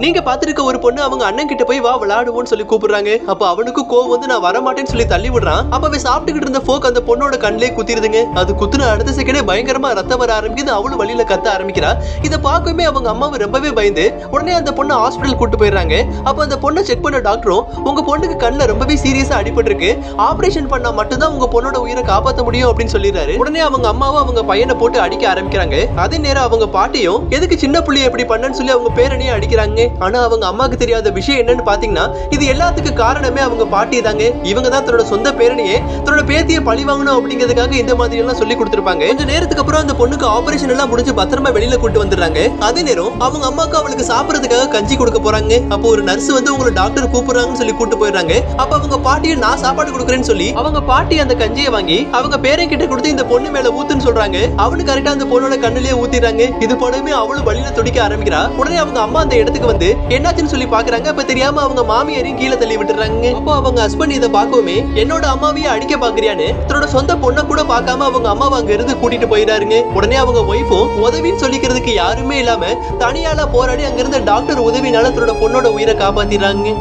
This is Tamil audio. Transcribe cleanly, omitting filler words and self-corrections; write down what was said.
நீங்க பாத்துருக்க ஒரு பொண்ணு அவங்க அண்ணன் கிட்ட போய் வா விளையாடுவோம்னு சொல்லி கூப்பிடுறாங்க. அப்ப அவனுக்கு கோவம் வந்து நான் வரமாட்டேன்னு சொல்லி தள்ளி விடுறான். அப்பவே சாப்பிட்டுக்கிட்டு இருந்த போக் அந்த பொண்ணோட கண்ணிலே குத்திருதுங்க. அது குத்துன அடுத்த செகண்டே பயங்கரமா ரத்தம் வர ஆரம்பிக்குது. அவளும் வழியில கத்த ஆரம்பிக்கிறா. இதை பார்க்கவே அவங்க அம்மாவை ரொம்பவே பயந்து உடனே அந்த பொண்ணை ஹாஸ்பிட்டல் கூட்டு போயிடுறாங்க. அப்ப அந்த பொண்ணை செக் பண்ண டாக்டரும் உங்க பொண்ணுக்கு கண்ணுல ரொம்பவே சீரியஸா அடிபட்டு இருக்கு, ஆபரேஷன் பண்ணா மட்டும்தான் உங்க பொண்ணோட உயிரை காப்பாற்ற முடியும் அப்படின்னு சொல்லிடுறாரு. உடனே அவங்க அம்மாவும் அவங்க பையனை போட்டு அடிக்க ஆரம்பிக்கிறாங்க. அதே நேரம் அவங்க பாட்டியும் எதுக்கு சின்ன புள்ளிய எப்படி பண்ணன்னு சொல்லி அவங்க பேரனையே அடிக்கிறாங்க. ஆனா அவங்க அம்மாக்கு தெரியாத விஷயம் என்னன்னு பாத்தீங்கன்னா இது எல்லாத்துக்கு காரணமே அவங்க பாட்டி தாங்க. இவங்க தான் தன்னோட சொந்த பேரனையே தன்னோட பேத்தியை பழி வாங்கணும் அப்படிங்கிறதுக்காக இந்த மாதிரி எல்லாம் சொல்லி கொடுத்திருப்பாங்க. கொஞ்ச நேரத்துக்கு அப்புறம் அந்த பொண்ணுக்கு ஆபரேஷன் எல்லாம் முடிஞ்சு பத்திரமா வெளியில கூட்டு வந்துடுறாங்க. அதே நேரம் அவங்க அம்மாக்கு அவளுக்கு சாப்பிடறதுக்காக கஞ்சி கொடுக்க போறாங்க. அப்போ ஒரு நர்ஸ் வந்து உங்களை டாக்டர் கூப்பிடுறாங்கன்னு சொல்லி கூட்டு போயிடுறாங்க. அப்ப அவங்க பாட்டியை நான் சாப்பாடு கொடுக்குறேன்னு சொல்லி அவங்க பாட்டி அந்த கஞ்சியை வாங்கி அவங்க பேரன் கிட்ட கொடுத்து இந்த பொண்ணு மேல ஊத்துன்னு சொல்றாங்க. அவனு கரெக்டா அந்த பொண்ணோட கண்ணிலேயே ஊத்திடுறாங்க. இது படமே அவளும் வழியில துடிக்க ஆரம்பிக்கிறா. உடனே அவங்க அம்மா அந்த இடத்துக்கு வந்து என்னாச்சுன்னு சொல்லி பாக்குறாங்க. அப்ப தெரியாம அவங்க மாமியாரையும் கீழே தள்ளி விட்டுறாங்க. அப்போ அவங்க ஹஸ்பண்ட் இதை பார்க்கவுமே என்னோட அம்மாவையே அடிக்க பாக்குறியான்னு தன்னோட சொந்த பொண்ணை கூட பார்க்காம அவங்க அம்மாவை அங்க இருந்து கூட்டிட்டு போயிடாருங்க. உடனே அவங்க ஒய்ஃபும் உதவின்னு சொல்லிக்கிறதுக்கு யாருமே இல்லாம தனியால போராடி அங்க இருந்த டாக்டர் உதவினால தன்னோட பொண்ணோட உயிரை காப்பாத்திடுறாங்க.